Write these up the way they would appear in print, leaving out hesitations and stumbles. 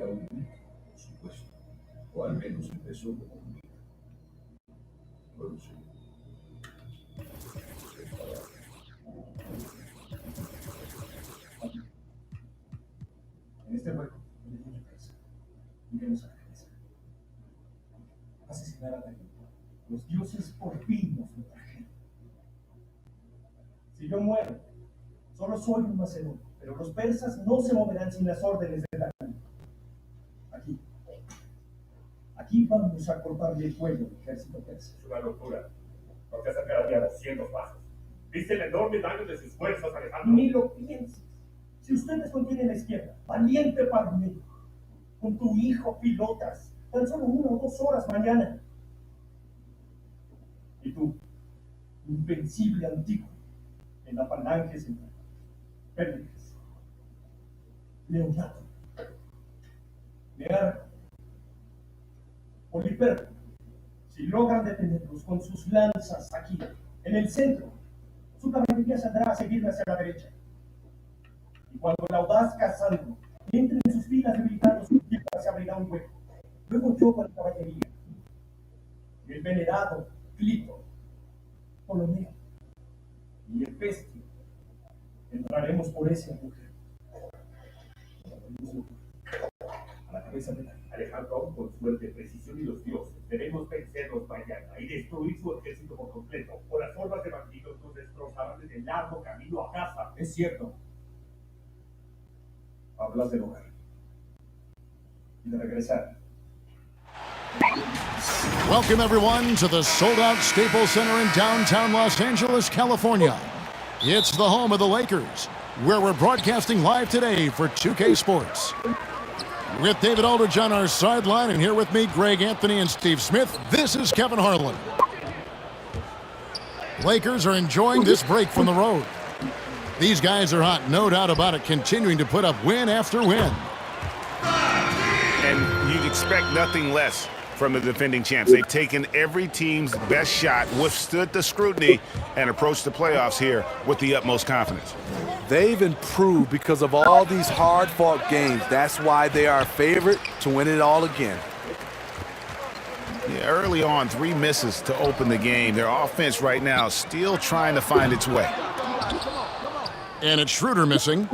un mito, por supuesto. O al menos empezó como un mito. Luego sí. En este juego, el niño presa. Miremos a la cabeza. Asesinar a David. Los dioses por fin nos lo trajeron. Si yo muero, solo soy un macedonio, pero los persas no se moverán sin las órdenes de David. Aquí vamos a cortarle el cuello al ejército persa. Es una locura. ¿Por qué sacar a 200 pasos? ¿Viste el enorme daño de sus fuerzas, Alejandro? Ni lo pienses. Si ustedes contienen la izquierda, valiente Parmenio, con tu hijo pilotas, tan solo 1 o 2 horas mañana. Y tú, invencible antiguo, en la falange central. Péricles, Leonato, Nearco, Poliperco, si logran detenerlos con sus lanzas aquí, en el centro, su caballería saldrá a seguirme hacia la derecha. Y cuando el audaz Casandro entre en sus filas debilitados, se abrirá un hueco. Luego yo con la caballería. Y el venerado Clito, Ptolomeo y el Pestio entraremos por ese agujero. A la cabeza de la... Alejandro, con suerte, precisión y los dioses, debemos vencerlos mañana y destruir su ejército por completo. O las formas de bandidos nos destrozarán en el largo camino a casa. Es cierto. Hablas del hogar. Y de regresar. Welcome, everyone, to the sold-out Staples Center in downtown Los Angeles, California. It's the home of the Lakers, where we're broadcasting live today for 2K Sports. With David Aldridge on our sideline, and here with me, Greg Anthony and Steve Smith, this is Kevin Harlan. Lakers are enjoying this break from the road. These guys are hot, no doubt about it, continuing to put up win after win. And you'd expect nothing less from the defending champs. They've taken every team's best shot, withstood the scrutiny, and approached the playoffs here with the utmost confidence. They've improved because of all these hard-fought games. That's why they are a favorite to win it all again. Yeah, early on, 3 misses to open the game. Their offense right now is still trying to find its way. And it's Schroeder missing.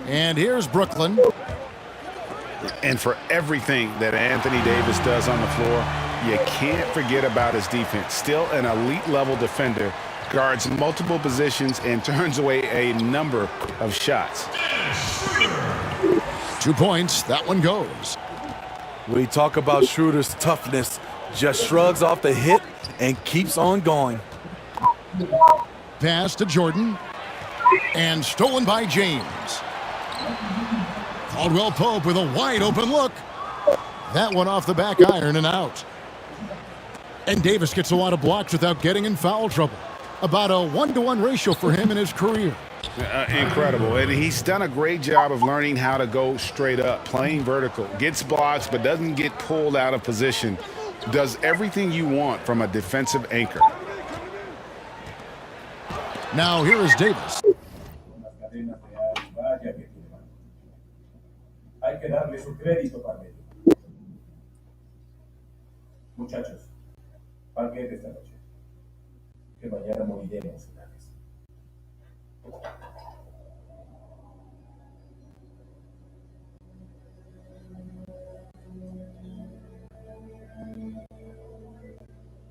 And here's Brooklyn. And for everything that Anthony Davis does on the floor, you can't forget about his defense. Still an elite-level defender, guards multiple positions, and turns away a number of shots. 2 points, that one goes. We talk about Schroeder's toughness, just shrugs off the hit and keeps on going. Pass to Jordan, and stolen by James. Caldwell Pope with a wide open look. That one off the back iron and out. And Davis gets a lot of blocks without getting in foul trouble. About a 1-to-1 ratio for him in his career. Incredible. And he's done a great job of learning how to go straight up, playing vertical. Gets blocks but doesn't get pulled out of position. Does everything you want from a defensive anchor. Now here is Davis. Hay que darle su crédito, Parmenio. Muchachos, banquete esta noche. Que mañana moriremos una vez.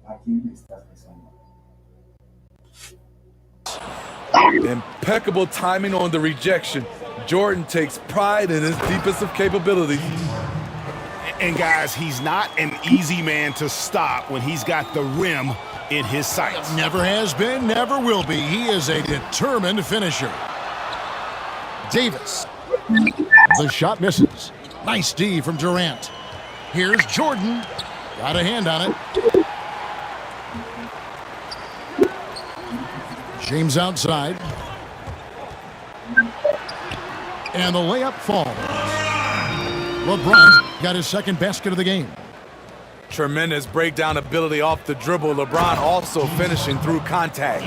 ¿A quién le estás besando? Impeccable timing on the rejection. Jordan takes pride in his defensive capabilities. And guys, he's not an easy man to stop when he's got the rim in his sights. Never has been, never will be. He is a determined finisher. Davis. The shot misses. Nice D from Durant. Here's Jordan. Got a hand on it. James outside. And the layup falls. LeBron got his second basket of the game. Tremendous breakdown ability off the dribble. LeBron also finishing through contact.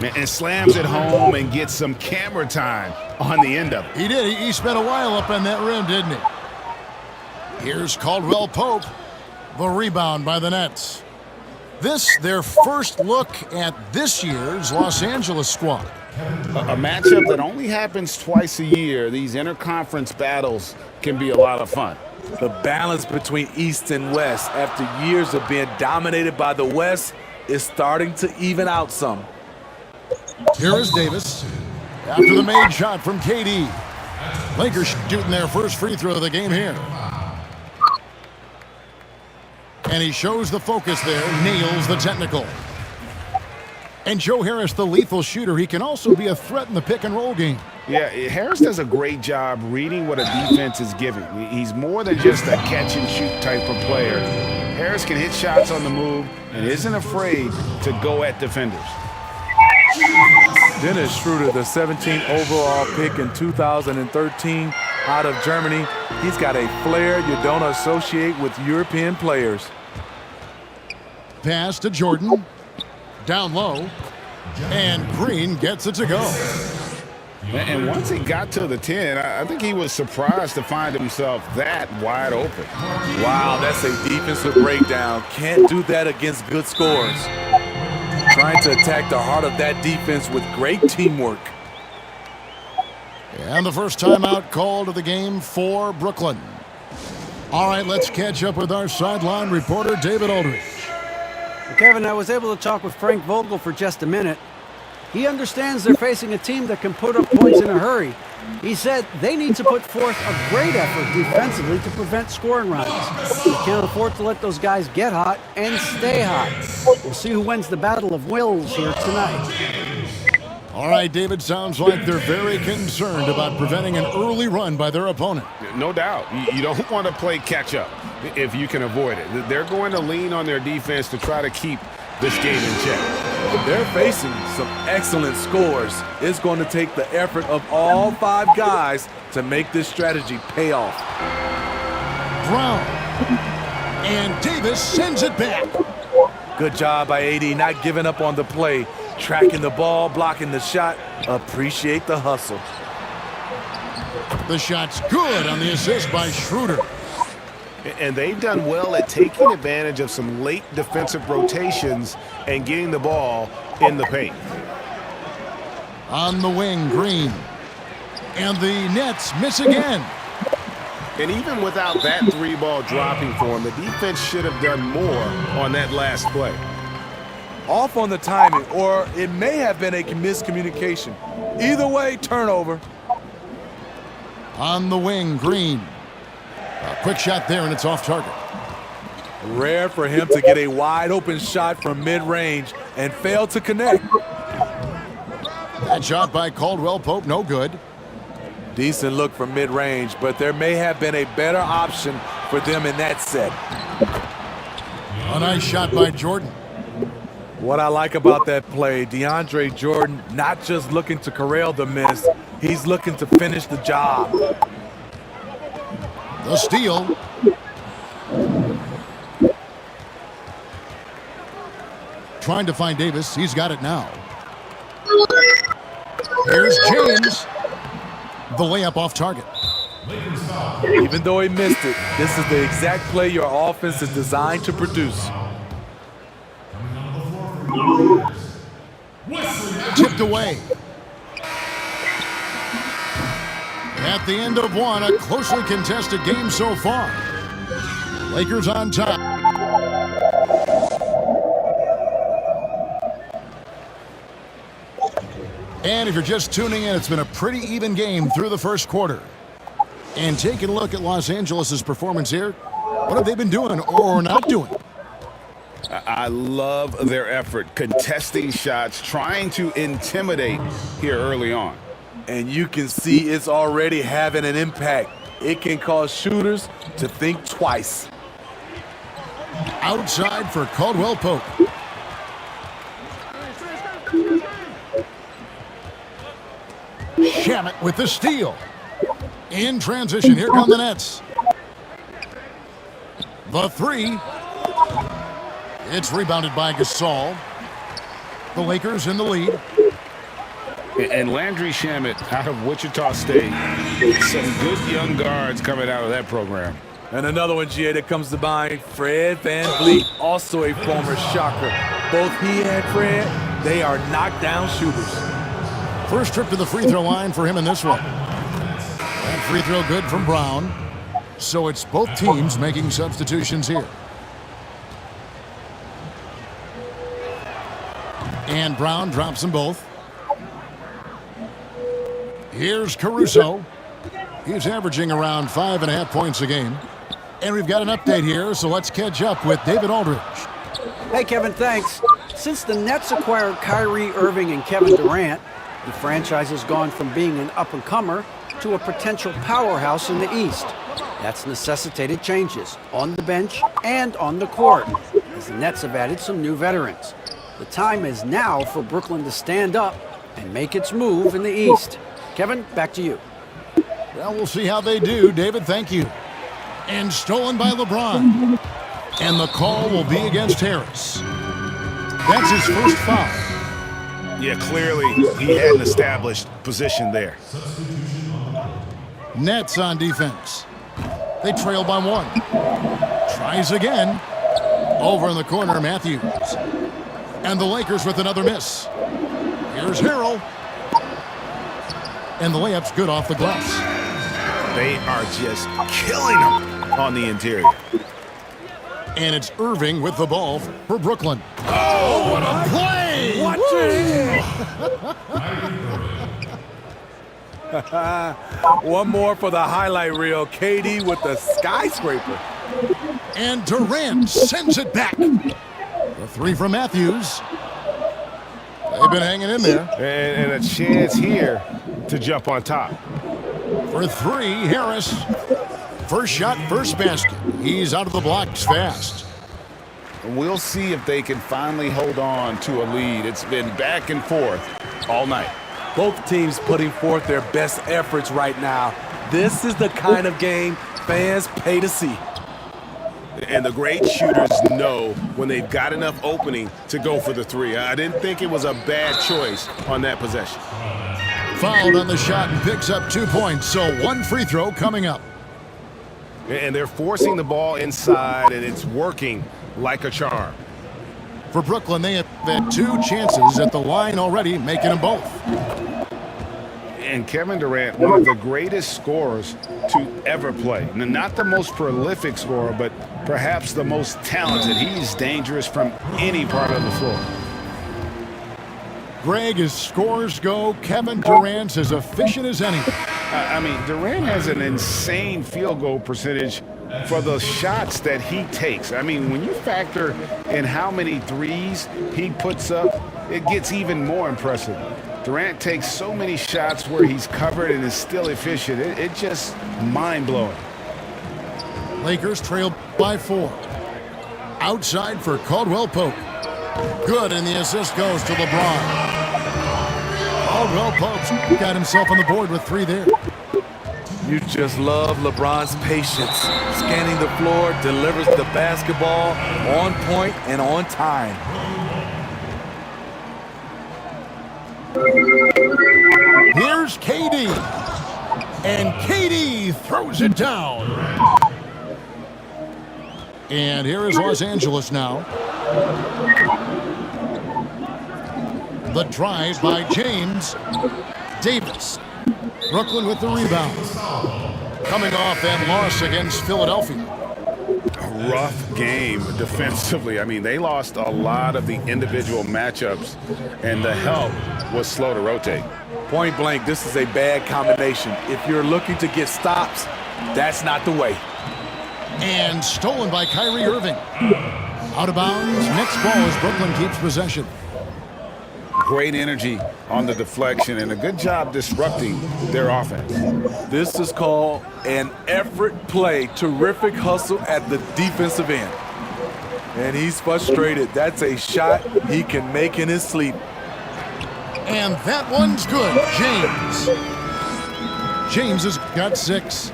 And slams it home and gets some camera time on the end of it. He did. He spent a while up on that rim, didn't he? Here's Caldwell Pope. The rebound by the Nets. This, their first look at this year's Los Angeles squad. A matchup that only happens twice a year. These interconference battles can be a lot of fun. The balance between East and West after years of being dominated by the West is starting to even out some. Here is Davis after the made shot from KD. Lakers shooting their first free throw of the game here. And he shows the focus there, nails the technical. And Joe Harris, the lethal shooter, he can also be a threat in the pick-and-roll game. Yeah, Harris does a great job reading what a defense is giving. He's more than just a catch-and-shoot type of player. Harris can hit shots on the move and isn't afraid to go at defenders. Dennis Schroeder, the 17th overall pick in 2013 out of Germany. He's got a flair you don't associate with European players. Pass to Jordan. Down low. And Green gets it to go. And once he got to the 10, I think he was surprised to find himself that wide open. Wow, that's a defensive breakdown. Can't do that against good scores. Trying to attack the heart of that defense with great teamwork. And the first timeout called of the game for Brooklyn. All right, let's catch up with our sideline reporter, David Aldridge. Well, Kevin, I was able to talk with Frank Vogel for just a minute. He understands they're facing a team that can put up points in a hurry. He said they need to put forth a great effort defensively to prevent scoring runs. They can't afford to let those guys get hot and stay hot. We'll see who wins the battle of wills here tonight. All right, David, sounds like they're very concerned about preventing an early run by their opponent. No doubt. You don't want to play catch-up if you can avoid it. They're going to lean on their defense to try to keep this game in check. They're facing some excellent scores. It's going to take the effort of all 5 guys to make this strategy pay off. Brown. And Davis sends it back. Good job by AD, not giving up on the play. Tracking the ball, blocking the shot. Appreciate the hustle. The shot's good on the assist by Schroeder. And they've done well at taking advantage of some late defensive rotations and getting the ball in the paint. On the wing, Green. And the Nets miss again. And even without that 3-ball dropping for him, the defense should have done more on that last play. Off on the timing, or it may have been a miscommunication. Either way, turnover. On the wing, Green. A quick shot there, and it's off target. Rare for him to get a wide open shot from mid-range and fail to connect. That shot by Caldwell Pope, no good. Decent look from mid-range, but there may have been a better option for them in that set. A nice shot by Jordan. What I like about that play, DeAndre Jordan not just looking to corral the miss, he's looking to finish the job. The steal. Trying to find Davis. He's got it now. Here's James. The layup off target. Even though he missed it, this is the exact play your offense is designed to produce. Tipped away. At the end of one, a closely contested game so far. Lakers on top. And if you're just tuning in, it's been a pretty even game through the first quarter. And taking a look at Los Angeles' performance here, what have they been doing or not doing? I love their effort, contesting shots, trying to intimidate here early on. And you can see it's already having an impact. It can cause shooters to think twice. Outside for Caldwell Pope. Shamet with the steal. In transition, here come the Nets. The three. It's rebounded by Gasol. The Lakers in the lead. And Landry Shamet out of Wichita State. Some good young guards coming out of that program. And another one, GA, that comes to mind, Fred VanVleet, also a former Shocker. Both he and Fred, they are knockdown shooters. First trip to the free throw line for him in this one. That free throw good from Brown. So it's both teams making substitutions here. And Brown drops them both. Here's Caruso. He's averaging around 5.5 points a game. And we've got an update here, so let's catch up with David Aldridge. Hey, Kevin, thanks. Since the Nets acquired Kyrie Irving and Kevin Durant, the franchise has gone from being an up-and-comer to a potential powerhouse in the East. That's necessitated changes on the bench and on the court, as the Nets have added some new veterans. The time is now for Brooklyn to stand up and make its move in the East. Kevin, back to you. Well, we'll see how they do. David, thank you. And stolen by LeBron. And the call will be against Harris. That's his first foul. Yeah, clearly he had an established position there. Nets on defense. They trail by 1. Tries again. Over in the corner, Matthews. And the Lakers with another miss. Here's Harrell. And the layup's good off the glass. They are just killing them on the interior. And it's Irving with the ball for Brooklyn. Oh, what a play! Watch it! One more for the highlight reel. KD with the skyscraper. And Durant sends it back. The 3 from Matthews. They've been hanging in there. And a chance here to jump on top. For 3, Harris. First shot, first basket. He's out of the blocks fast. We'll see if they can finally hold on to a lead. It's been back and forth all night. Both teams putting forth their best efforts right now. This is the kind of game fans pay to see. And the great shooters know when they've got enough opening to go for the 3. I didn't think it was a bad choice on that possession. Fouled on the shot and picks up 2 points, so 1 free throw coming up. And they're forcing the ball inside, and it's working like a charm. For Brooklyn, they have had 2 chances at the line already, making them both. And Kevin Durant, one of the greatest scorers to ever play. Not the most prolific scorer, but perhaps the most talented. He's dangerous from any part of the floor. Greg, as scores go, Kevin Durant's as efficient as any. I mean, Durant has an insane field goal percentage for the shots that he takes. I mean, when you factor in how many threes he puts up, it gets even more impressive. Durant takes so many shots where he's covered and is still efficient. It's just mind-blowing. Lakers trail by 4. Outside for Caldwell Pope. Good, and the assist goes to LeBron. Caldwell Pope's got himself on the board with 3 there. You just love LeBron's patience. Scanning the floor, delivers the basketball on point and on time. Here's KD. And KD throws it down. And here is Los Angeles now. The drive by James. Davis. Brooklyn with the rebound. Coming off that loss against Philadelphia. A rough game defensively. I mean, they lost a lot of the individual matchups, and the help was slow to rotate. Point blank, this is a bad combination. If you're looking to get stops, that's not the way. And stolen by Kyrie Irving. Out of bounds. Next ball as Brooklyn keeps possession. Great energy on the deflection and a good job disrupting their offense. This is called an effort play. Terrific hustle at the defensive end. And he's frustrated. That's a shot he can make in his sleep. And that one's good. James has got 6.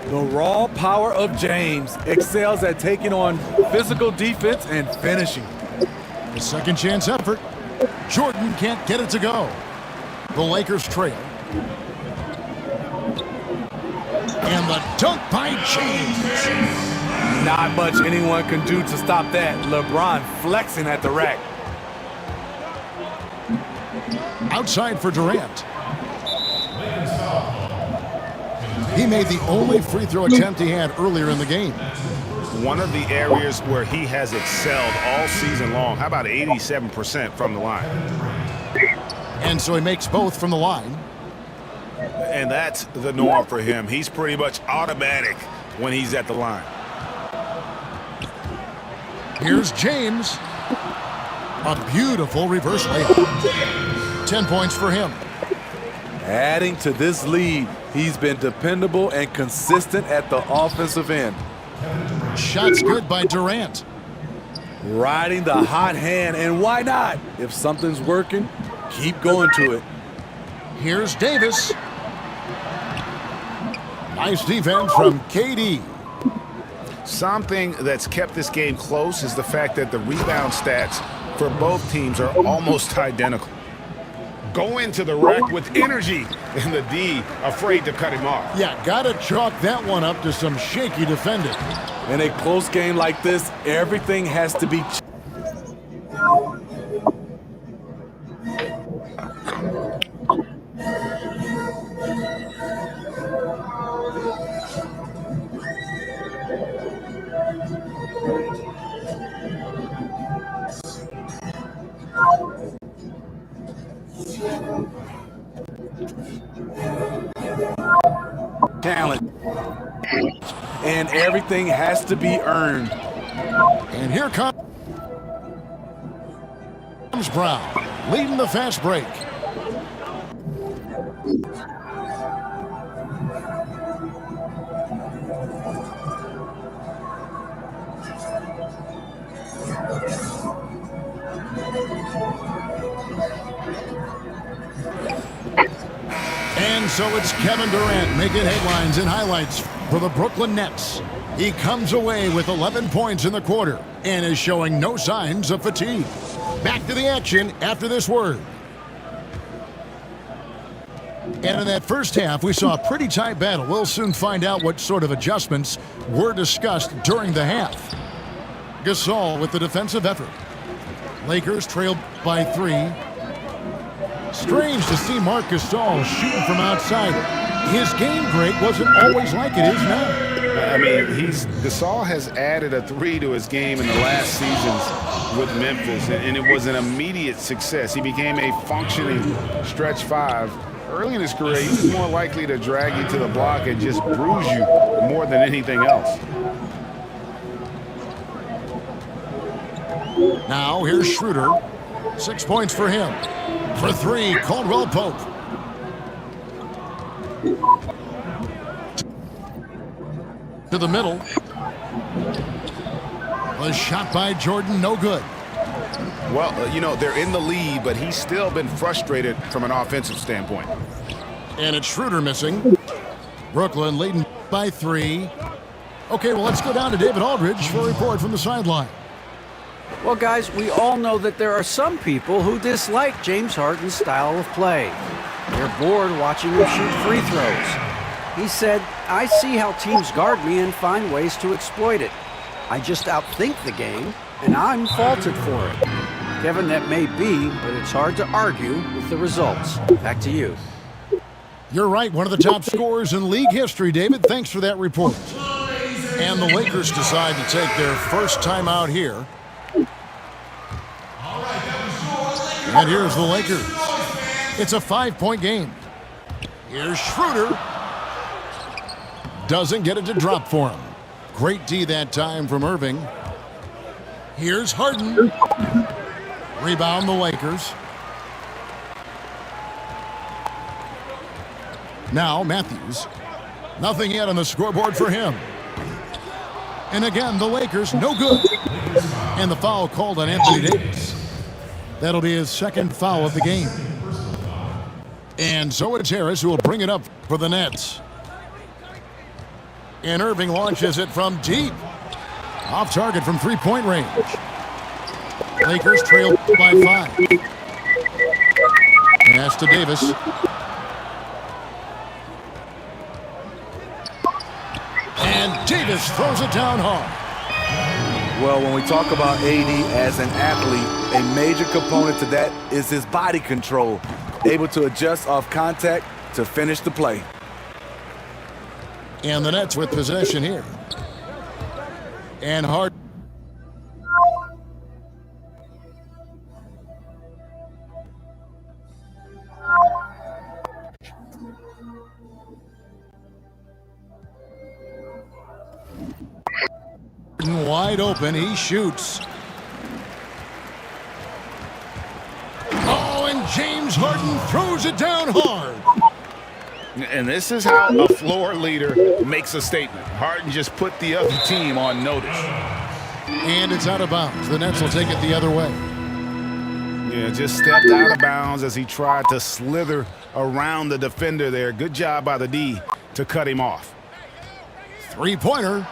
The raw power of James excels at taking on physical defense and finishing. The second chance effort. Jordan can't get it to go. The Lakers trail. And the dunk by James. Not much anyone can do to stop that. LeBron flexing at the rack. Outside for Durant. He made the only free throw attempt he had earlier in the game. One of the areas where he has excelled all season long. How about 87% from the line? And so he makes both from the line. And that's the norm for him. He's pretty much automatic when he's at the line. Here's James. A beautiful reverse layup. 10 points for him. Adding to this lead, he's been dependable and consistent at the offensive end. Shots good by Durant. Riding the hot hand, and why not? If something's working, keep going to it. Here's Davis. Nice defense from KD. Something that's kept this game close is the fact that the rebound stats for both teams are almost identical. Go into the rack with energy, and the D afraid to cut him off. Yeah, gotta chalk that one up to some shaky defending. In a close game like this, everything has to be talent. And everything has to be earned. And here comes Brown, leading the fast break. And so it's Kevin Durant making headlines and highlights for the Brooklyn Nets. He comes away with 11 points in the quarter and is showing no signs of fatigue. Back to the action after this word. And in that first half, we saw a pretty tight battle. We'll soon find out what sort of adjustments were discussed during the half. Gasol with the defensive effort. Lakers trailed by 3. Strange to see Marc Gasol shooting from outside. His game break wasn't always like it is now. I mean, Gasol has added a 3 to his game in the last seasons with Memphis, and it was an immediate success. He became a functioning stretch 5. Early in his career, he was more likely to drag you to the block and just bruise you more than anything else. Now here's Schroeder. 6 points for him. For 3, Caldwell Pope. To the middle. A shot by Jordan, no good. Well, they're in the lead, but he's still been frustrated from an offensive standpoint. And it's Schroeder missing. Brooklyn leading by 3. Okay, well, let's go down to David Aldridge for a report from the sideline. Well, guys, we all know that there are some people who dislike James Harden's style of play. They're bored watching him shoot free throws. He said, "I see how teams guard me and find ways to exploit it. I just outthink the game, and I'm faulted for it." Kevin, that may be, but it's hard to argue with the results. Back to you. You're right, one of the top scorers in league history, David. Thanks for that report. And the Lakers decide to take their first time out here. And here's the Lakers. It's a 5-point game. Here's Schroeder. Doesn't get it to drop for him. Great D that time from Irving. Here's Harden. Rebound the Lakers. Now Matthews. Nothing yet on the scoreboard for him. And again, the Lakers, no good. And the foul called on Anthony Davis. That'll be his second foul of the game. And so it's Harris who will bring it up for the Nets. And Irving launches it from deep. Off target from three-point range. Lakers trail by 5. Pass to Davis. And Davis throws it down hard. Well, when we talk about AD as an athlete, a major component to that is his body control, able to adjust off contact to finish the play. And the Nets with possession here. And Harden. Wide open, he shoots. Oh, and James Harden throws it down hard. And this is how a floor leader makes a statement. Harden just put the other team on notice. And it's out of bounds. The Nets will take it the other way. Yeah, just stepped out of bounds as he tried to slither around the defender there. Good job by the D to cut him off. Three-pointer.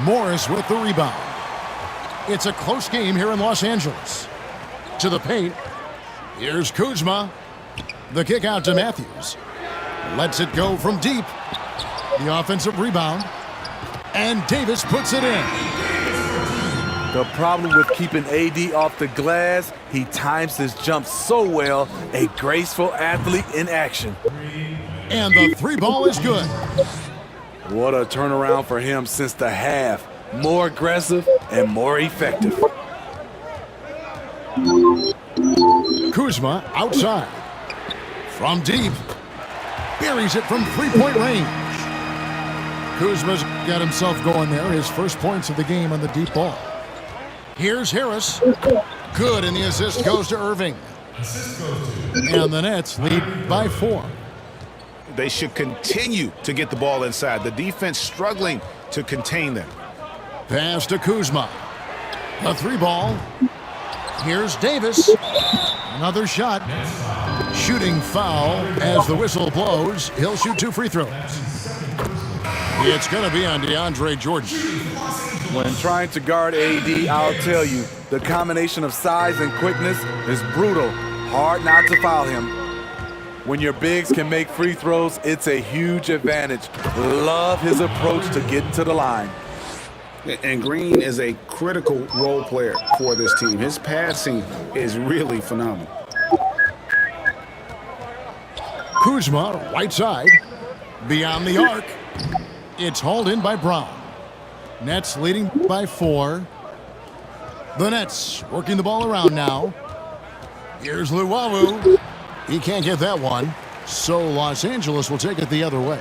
Morris with the rebound. It's a close game here in Los Angeles. To the paint. Here's Kuzma. The kick out to Matthews. Lets it go from deep. The offensive rebound. And Davis puts it in. The problem with keeping AD off the glass, he times his jump so well. A graceful athlete in action. And the three ball is good. What a turnaround for him since the half. More aggressive and more effective. Kuzma outside. From deep. Buries it from three-point range. Kuzma's got himself going there. His first points of the game on the deep ball. Here's Harris. Good, and the assist goes to Irving. And the Nets lead by 4. They should continue to get the ball inside. The defense struggling to contain them. Pass to Kuzma. A three ball. Here's Davis. Another shot. Shooting foul as the whistle blows. He'll shoot 2 free throws. It's going to be on DeAndre Jordan. When trying to guard AD, I'll tell you, the combination of size and quickness is brutal. Hard not to foul him. When your bigs can make free throws, it's a huge advantage. Love his approach to getting to the line. And Green is a critical role player for this team. His passing is really phenomenal. Kuzma, right side. Beyond the arc. It's hauled in by Brown. Nets leading by 4. The Nets working the ball around now. Here's Luwawu. He can't get that one, so Los Angeles will take it the other way.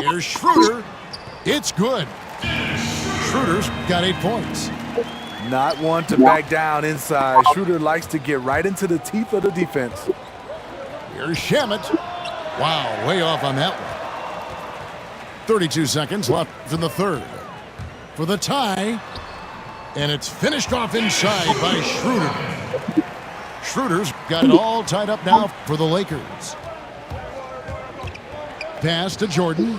Here's Schroeder. It's good. Schroeder's got 8 points. Not one to back down inside. Schroeder likes to get right into the teeth of the defense. Here's Shamet. Wow, way off on that one. 32 seconds left in the third. For the tie. And it's finished off inside by Schroeder. Schroeder's got it all tied up now for the Lakers. Pass to Jordan.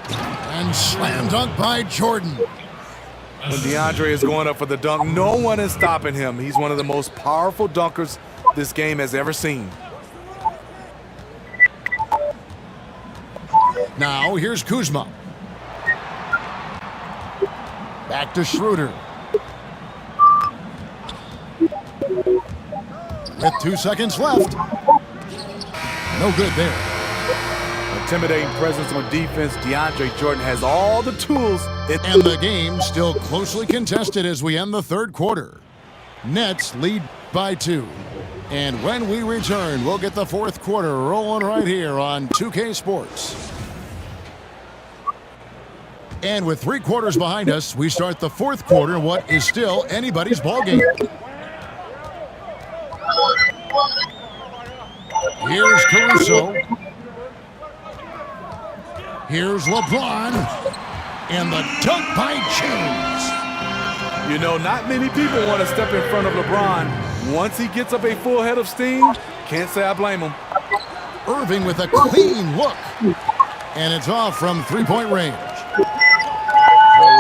And slam dunk by Jordan. When DeAndre is going up for the dunk, no one is stopping him. He's one of the most powerful dunkers this game has ever seen. Now here's Kuzma. Back to Schroeder. With 2 seconds left. No good there. Intimidating presence on defense. DeAndre Jordan has all the tools. And the game still closely contested as we end the third quarter. Nets lead by 2. And when we return, we'll get the fourth quarter rolling right here on 2K Sports. And with 3 quarters behind us, we start the fourth quarter in what is still anybody's ballgame. Here's Caruso. Here's LeBron. And the dunk by James. You know, not many people want to step in front of LeBron. Once he gets up a full head of steam, can't say I blame him. Irving with a clean look. And it's off from 3-point range.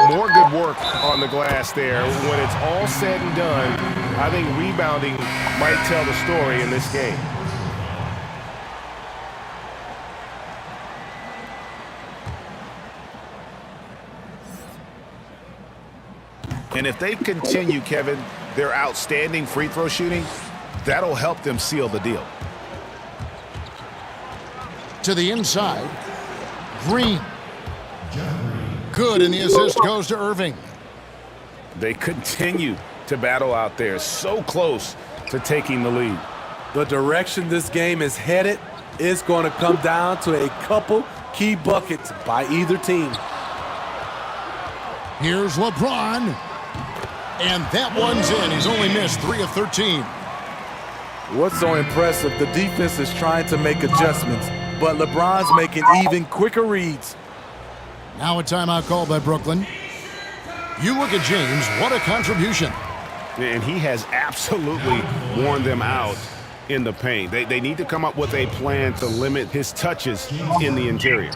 More good work on the glass there. When it's all said and done, I think rebounding might tell the story in this game. And if they continue, Kevin, their outstanding free throw shooting, that'll help them seal the deal. To the inside. Green. Good, and the assist goes to Irving. They continue to battle out there, so close to taking the lead. The direction this game is headed is going to come down to a couple key buckets by either team. Here's LeBron. And that one's in. He's only missed 3 of 13. What's so impressive, the defense is trying to make adjustments, but LeBron's making even quicker reads. Now a timeout called by Brooklyn. You look at James, what a contribution. And he has absolutely worn them out in the paint. They need to come up with a plan to limit his touches in the interior.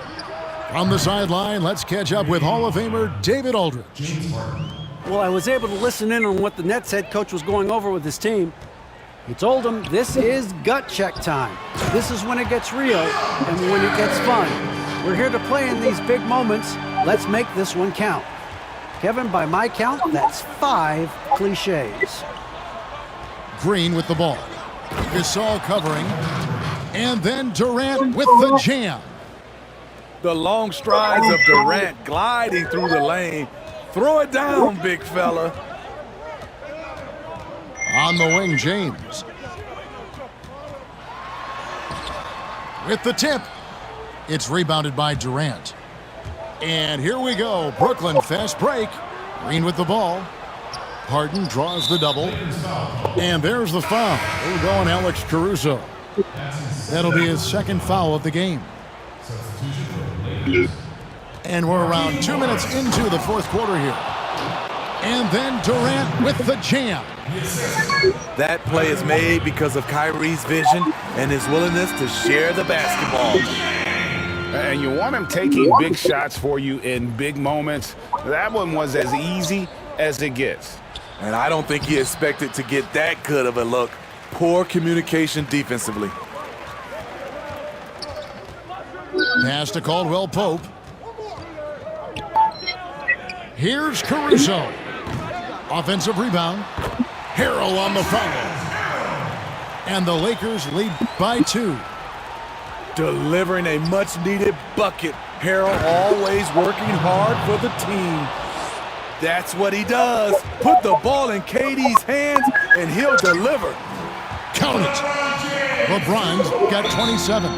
From the sideline, let's catch up with Hall of Famer David Aldridge. Well, I was able to listen in on what the Nets head coach was going over with his team. He told them this is gut check time. This is when it gets real and when it gets fun. We're here to play in these big moments. Let's make this one count. Kevin, by my count, that's 5 cliches. Green with the ball. Gasol covering. And then Durant with the jam. The long strides of Durant gliding through the lane. Throw it down, big fella. On the wing, James. With the tip. It's rebounded by Durant. And here we go. Brooklyn fast break. Green with the ball. Harden draws the double. And there's the foul. We're going Alex Caruso. That'll be his second foul of the game. And we're around 2 minutes into the fourth quarter here. And then Durant with the jam. That play is made because of Kyrie's vision and his willingness to share the basketball. And you want him taking big shots for you in big moments. That one was as easy as it gets. And I don't think he expected to get that good of a look. Poor communication defensively. Pass to Caldwell Pope. Here's Caruso. Offensive rebound. Harrell on the foul. And the Lakers lead by 2. Delivering a much-needed bucket. Harrell always working hard for the team. That's what he does. Put the ball in KD's hands, and he'll deliver. Count it. LeBron's got 27.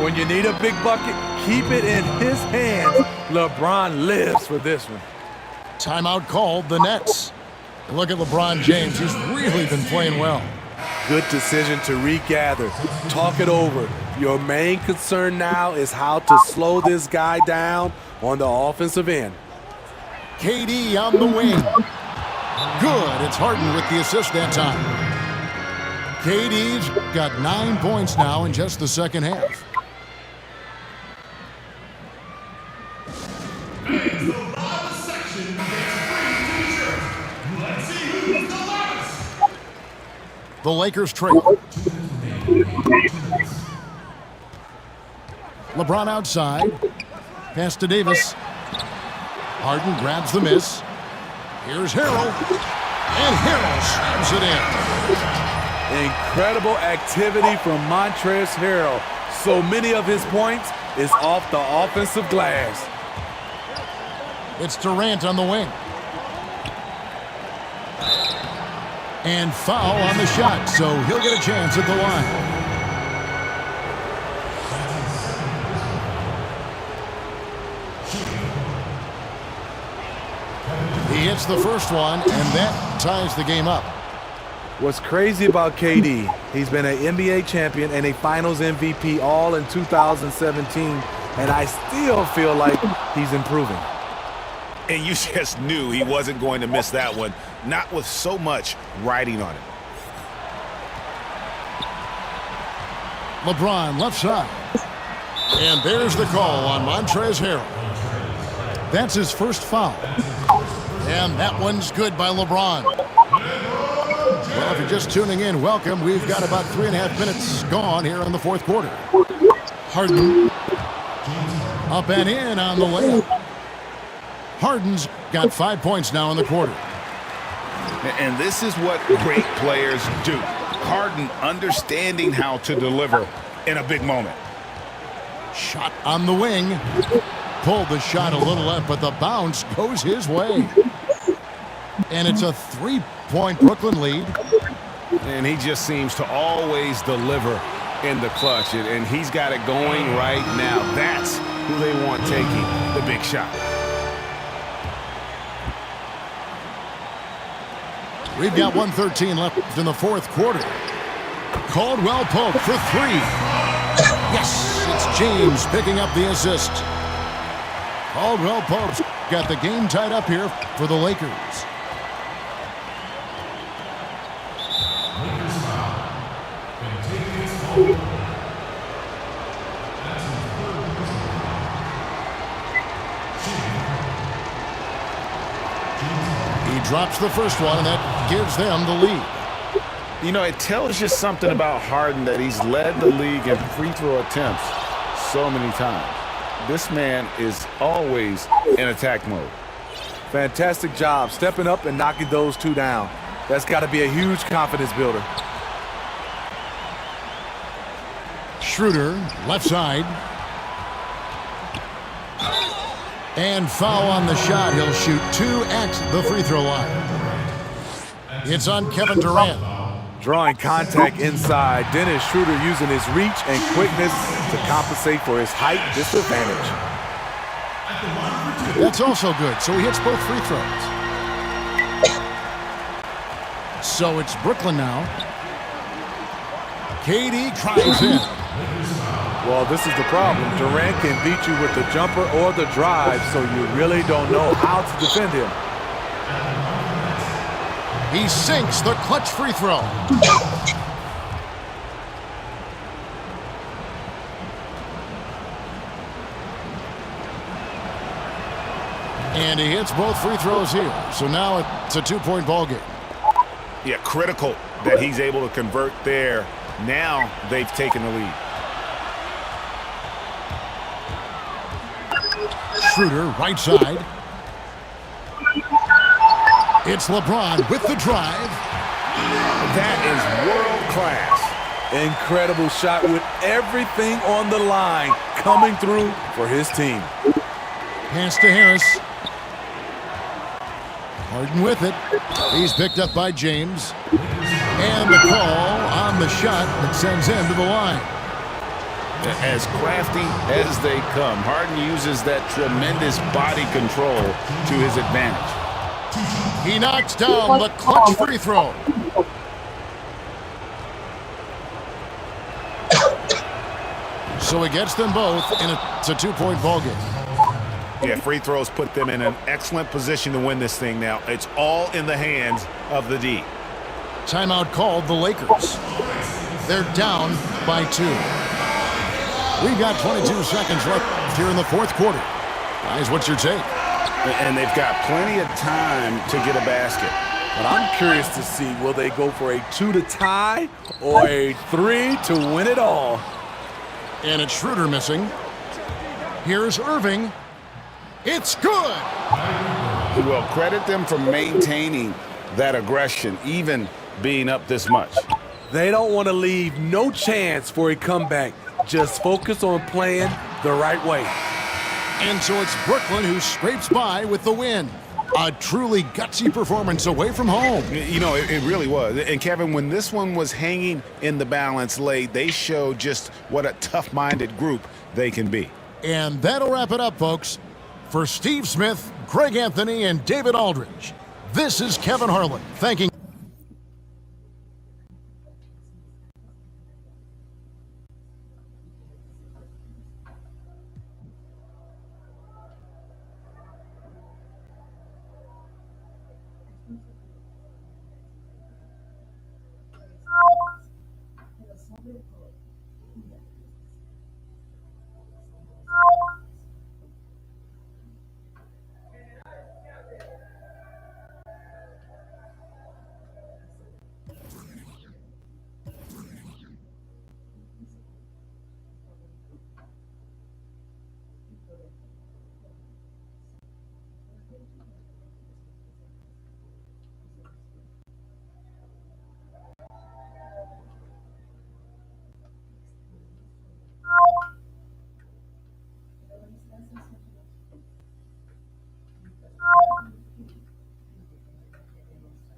When you need a big bucket, keep it in his hands. LeBron lives for this one. Timeout called the Nets. Look at LeBron James. He's really been playing well. Good decision to regather. Talk it over. Your main concern now is how to slow this guy down on the offensive end. KD on the wing. Good. It's Harden with the assist that time. KD's got 9 points now in just the second half. The Lakers trail. LeBron outside. Pass to Davis. Harden grabs the miss. Here's Harrell. And Harrell slams it in. Incredible activity from Montrezl Harrell. So many of his points is off the offensive glass. It's Durant on the wing. And foul on the shot, so he'll get a chance at the line. He hits the first one, and that ties the game up. What's crazy about KD, he's been an NBA champion and a Finals MVP all in 2017, and I still feel like he's improving. And you just knew he wasn't going to miss that one, not with so much riding on it. LeBron left side. And there's the call on Montrezl Harrell. That's his first foul. And that one's good by LeBron. Well, if you're just tuning in, welcome. We've got about 3.5 minutes gone here in the fourth quarter. Harden up and in on the layup. Harden's got 5 points now in the quarter. And this is what great players do. Harden understanding how to deliver in a big moment. Shot on the wing. Pulled the shot a little left, but the bounce goes his way. And it's a 3-point Brooklyn lead. And he just seems to always deliver in the clutch. And he's got it going right now. That's who they want taking the big shot. We've got 1:13 left in the fourth quarter. Caldwell Pope for three. Yes, it's James picking up the assist. Caldwell Pope's got the game tied up here for the Lakers. He drops the first one, and that gives them the lead. You know, it tells you something about Harden that he's led the league in free throw attempts so many times. This man is always in attack mode. Fantastic job stepping up and knocking those two down. That's got to be a huge confidence builder. Schroeder, left side. And foul on the shot. He'll shoot 2 at the free throw line. It's on Kevin Durant. Drawing contact inside. Dennis Schroeder using his reach and quickness to compensate for his height disadvantage. That's also good. So he hits both free throws. So it's Brooklyn now. KD drives in. Well, this is the problem. Durant can beat you with the jumper or the drive, so you really don't know how to defend him. He sinks the clutch free throw. And he hits both free throws here. So now it's a 2-point ball game. Yeah, critical that he's able to convert there. Now they've taken the lead. Schroeder, right side. It's LeBron with the drive. That is world class. Incredible shot with everything on the line coming through for his team. Pass to Harris. Harden with it. He's picked up by James. And the call on the shot that sends him to the line. As crafty as they come, Harden uses that tremendous body control to his advantage. He knocks down the clutch free throw. So he gets them both, and it's a 2-point ball game. Yeah, free throws put them in an excellent position to win this thing now. It's all in the hands of the D. Timeout called the Lakers. They're down by 2. We've got 22 seconds left here in the fourth quarter. Guys, what's your take? And they've got plenty of time to get a basket. But I'm curious to see, will they go for a 2 to tie or a 3 to win it all? And it's Schroeder missing. Here's Irving. It's good. Well, credit them for maintaining that aggression, even being up this much. They don't want to leave no chance for a comeback. Just focus on playing the right way. And so it's Brooklyn who scrapes by with the win. A truly gutsy performance away from home. You know, it really was. And Kevin, when this one was hanging in the balance late, they showed just what a tough-minded group they can be. And that'll wrap it up, folks. For Steve Smith, Greg Anthony, and David Aldridge, this is Kevin Harlan thanking